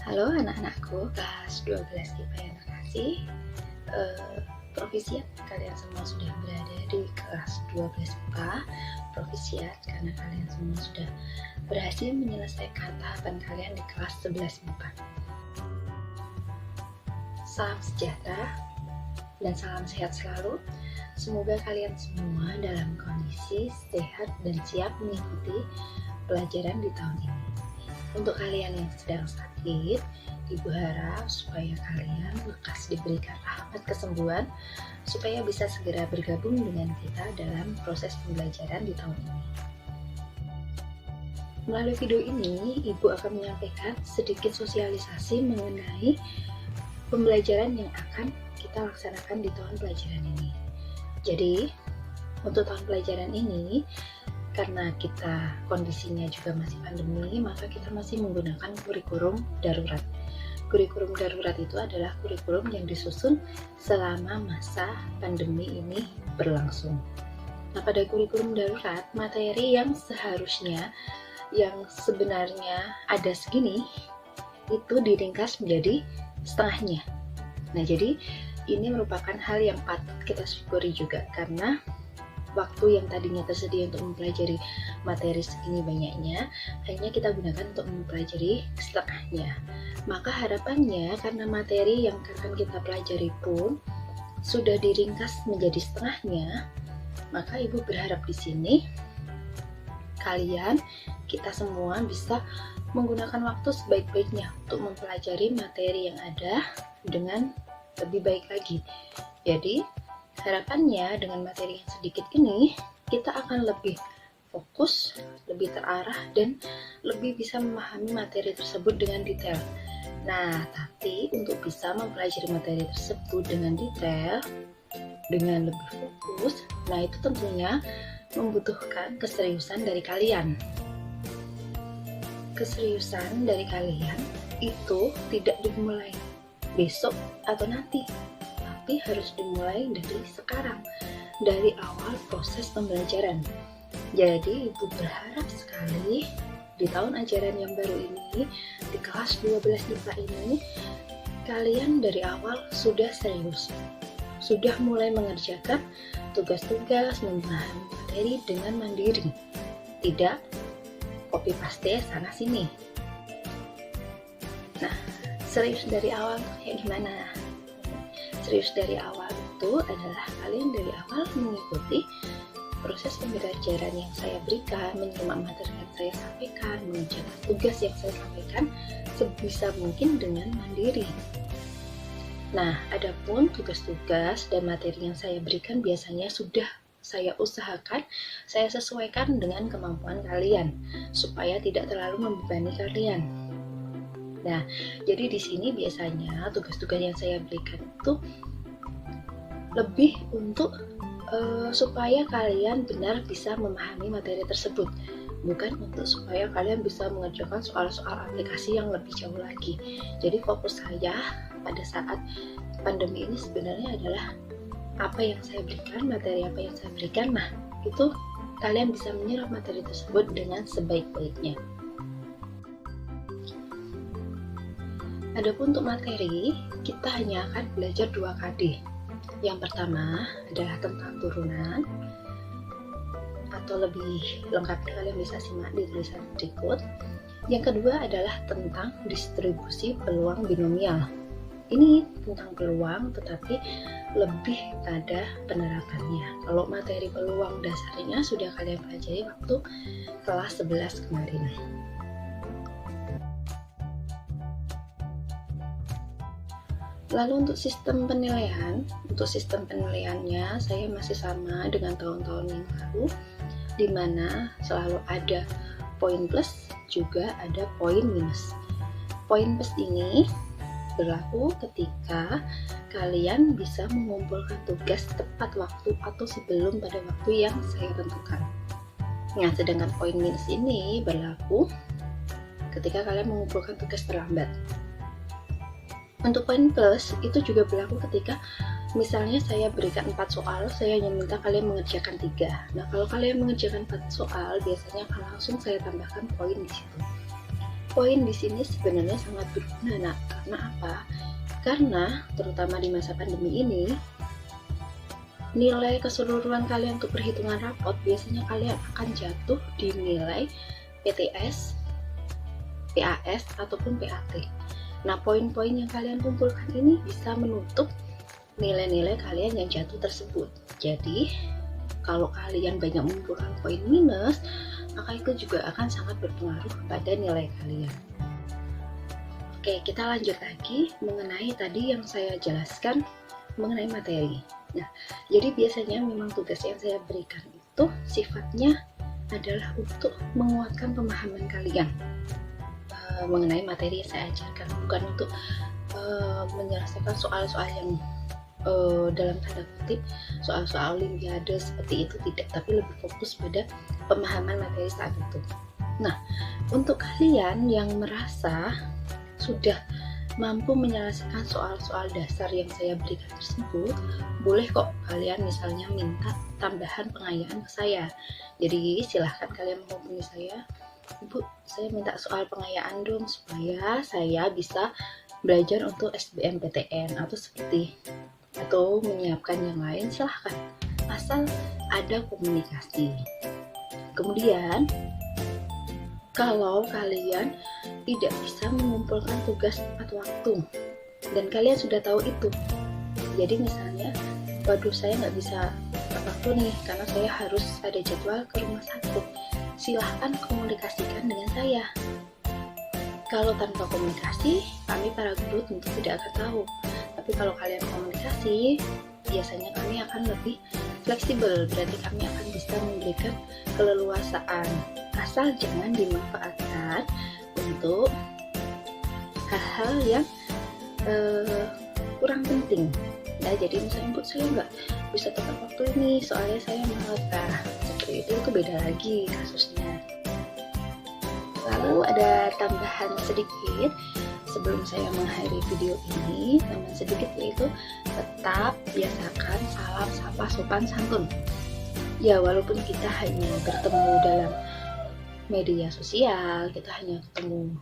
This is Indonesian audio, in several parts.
Halo anak-anakku kelas 12 IPA yang terkasih. Provisiat, kalian semua sudah berada di kelas 12 IPA. Provisiat karena kalian semua sudah berhasil menyelesaikan tahapan kalian di kelas 11 IPA. Salam sejahtera dan salam sehat selalu. Semoga kalian semua dalam kondisi sehat dan siap mengikuti pelajaran di tahun ini. Untuk kalian yang sedang sakit, Ibu harap supaya kalian lekas diberikan rahmat kesembuhan supaya bisa segera bergabung dengan kita dalam proses pembelajaran di tahun ini. Melalui video ini, Ibu akan menyampaikan sedikit sosialisasi mengenai pembelajaran yang akan kita laksanakan di tahun pelajaran ini. Jadi, untuk tahun pelajaran ini, karena kita kondisinya juga masih pandemi, maka kita masih menggunakan kurikulum darurat. Kurikulum darurat itu adalah kurikulum yang disusun selama masa pandemi ini berlangsung. Nah, pada kurikulum darurat, materi yang seharusnya, yang sebenarnya ada segini, itu diringkas menjadi setengahnya. Nah, jadi ini merupakan hal yang patut kita syukuri juga, karena waktu yang tadinya tersedia untuk mempelajari materi segini banyaknya, hanya kita gunakan untuk mempelajari setengahnya. Maka harapannya, karena materi yang akan kita pelajari pun sudah diringkas menjadi setengahnya, maka Ibu berharap di sini kalian, kita semua bisa menggunakan waktu sebaik-baiknya untuk mempelajari materi yang ada dengan lebih baik lagi. Jadi harapannya dengan materi yang sedikit ini, kita akan lebih fokus, lebih terarah, dan lebih bisa memahami materi tersebut dengan detail. Nah, tapi untuk bisa mempelajari materi tersebut dengan detail, dengan lebih fokus, nah itu tentunya membutuhkan keseriusan dari kalian. Keseriusan dari kalian itu tidak dimulai besok atau nanti, tapi harus dimulai dari sekarang, dari awal proses pembelajaran. Jadi Ibu berharap sekali di tahun ajaran yang baru ini, di kelas 12 IPA ini, kalian dari awal sudah serius, sudah mulai mengerjakan tugas-tugas, memahami materi dengan mandiri, tidak copy paste sana sini. Nah, serius dari awal kayak gimana? Serius dari awal itu adalah kalian dari awal mengikuti proses pembelajaran yang saya berikan, menyimak materi yang saya sampaikan, mengerjakan tugas yang saya sampaikan sebisa mungkin dengan mandiri. Nah, adapun tugas-tugas dan materi yang saya berikan biasanya sudah saya usahakan, saya sesuaikan dengan kemampuan kalian supaya tidak terlalu membebani kalian. Nah, jadi di sini biasanya tugas-tugas yang saya berikan itu lebih untuk supaya kalian benar bisa memahami materi tersebut, bukan untuk supaya kalian bisa mengerjakan soal-soal aplikasi yang lebih jauh lagi. Jadi fokus saya pada saat pandemi ini sebenarnya adalah apa yang saya berikan, materi apa yang saya berikan. Nah, itu kalian bisa menyerap materi tersebut dengan sebaik-baiknya. Adapun untuk materi, kita hanya akan belajar 2 KD. Yang pertama adalah tentang turunan, atau lebih lengkapnya kalian bisa simak di tulisan berikut. Yang kedua adalah tentang distribusi peluang binomial. Ini tentang peluang, tetapi lebih pada penerapannya. Kalau materi peluang dasarnya sudah kalian pelajari waktu kelas 11 kemarin. Lalu untuk sistem penilaiannya saya masih sama dengan tahun-tahun yang lalu, di mana selalu ada poin plus juga ada poin minus. Poin plus ini berlaku ketika kalian bisa mengumpulkan tugas tepat waktu atau sebelum pada waktu yang saya tentukan. Nah, sedangkan poin minus ini berlaku ketika kalian mengumpulkan tugas terlambat. Untuk poin plus itu juga berlaku ketika misalnya saya berikan 4 soal, saya hanya minta kalian mengerjakan 3. Nah, kalau kalian mengerjakan 4 soal, biasanya akan langsung saya tambahkan poin di situ. poin di sini sebenarnya sangat berguna, Nak. Karena apa? Karena terutama di masa pandemi ini, nilai keseluruhan kalian untuk perhitungan rapot biasanya kalian akan jatuh di nilai PTS, PAS, ataupun PAT. Nah, poin-poin yang kalian kumpulkan ini bisa menutup nilai-nilai kalian yang jatuh tersebut. Jadi, kalau kalian banyak mengumpulkan poin minus, maka itu juga akan sangat berpengaruh pada nilai kalian. Oke, kita lanjut lagi mengenai tadi yang saya jelaskan mengenai materi. Nah, jadi biasanya memang tugas yang saya berikan itu sifatnya adalah untuk menguatkan pemahaman kalian mengenai materi yang saya ajarkan, bukan untuk menyelesaikan soal-soal yang dalam tanda kutip soal-soal olimpiade seperti itu, tidak, tapi lebih fokus pada pemahaman materi saat itu. Nah, untuk kalian yang merasa sudah mampu menyelesaikan soal-soal dasar yang saya berikan tersebut, boleh kok kalian misalnya minta tambahan pengayaan ke saya. Jadi silahkan kalian menghubungi saya, Ibu, saya minta soal pengayaan dong supaya saya bisa belajar untuk SBMPTN atau menyiapkan yang lain. Silahkan, asal ada komunikasi. Kemudian kalau kalian tidak bisa mengumpulkan tugas tepat waktu dan kalian sudah tahu itu, jadi misalnya, waduh saya nggak bisa tepat waktu nih karena saya harus ada jadwal ke rumah sakit, silahkan komunikasikan dengan saya. Kalau tanpa komunikasi, kami para guru tentu tidak akan tahu. Tapi kalau kalian komunikasi, biasanya kami akan lebih fleksibel, berarti kami akan bisa memberikan keleluasaan, asal jangan dimanfaatkan untuk hal-hal yang kurang penting. Nah, jadi misalnya, Bu, saya nggak bisa tepat waktu ini, soalnya saya malas. Nah, seperti itu beda lagi kasusnya. Lalu ada tambahan sedikit sebelum saya mengakhiri video ini, tambahan sedikit yaitu tetap biasakan salam sapa sopan santun. Ya, walaupun kita hanya bertemu dalam media sosial, kita hanya ketemu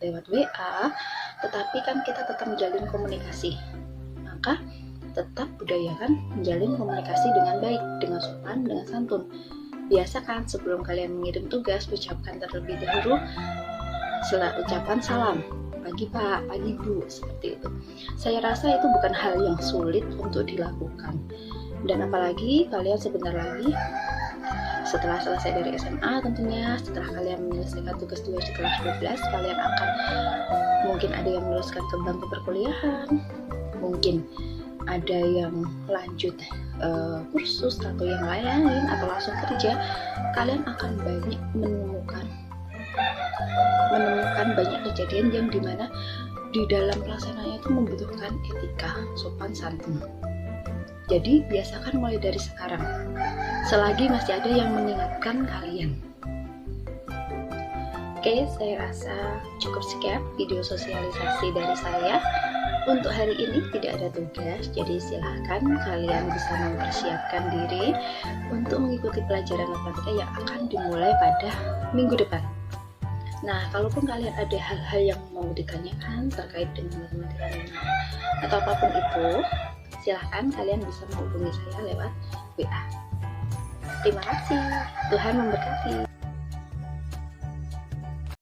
lewat WA, tetapi kan kita tetap menjalin komunikasi. Maka tetap budayakan menjalin komunikasi dengan baik, dengan sopan, dengan santun. Biasakan sebelum kalian mengirim tugas, ucapkan terlebih dahulu ucapan salam, pagi Pak, pagi Bu, seperti itu. Saya rasa itu bukan hal yang sulit untuk dilakukan. Dan apalagi kalian sebentar lagi setelah selesai dari SMA, tentunya setelah kalian menyelesaikan tugas di kelas 12, kalian akan mungkin ada yang meneruskan ke bangku perkuliahan, mungkin ada yang lanjut kursus atau yang lain atau langsung kerja. Kalian akan banyak menemukan banyak kejadian yang dimana di dalam pelaksananya itu membutuhkan etika, sopan santun. Jadi biasakan mulai dari sekarang, selagi masih ada yang mengingatkan kalian. Oke, saya rasa cukup sekian video sosialisasi dari saya. Untuk hari ini tidak ada tugas, jadi silahkan kalian bisa mempersiapkan diri untuk mengikuti pelajaran matematika yang akan dimulai pada minggu depan. Nah, kalaupun kalian ada hal-hal yang mau ditanyakan terkait dengan matematika atau apapun itu, silahkan kalian bisa menghubungi saya lewat WA. Terima kasih, Tuhan memberkati.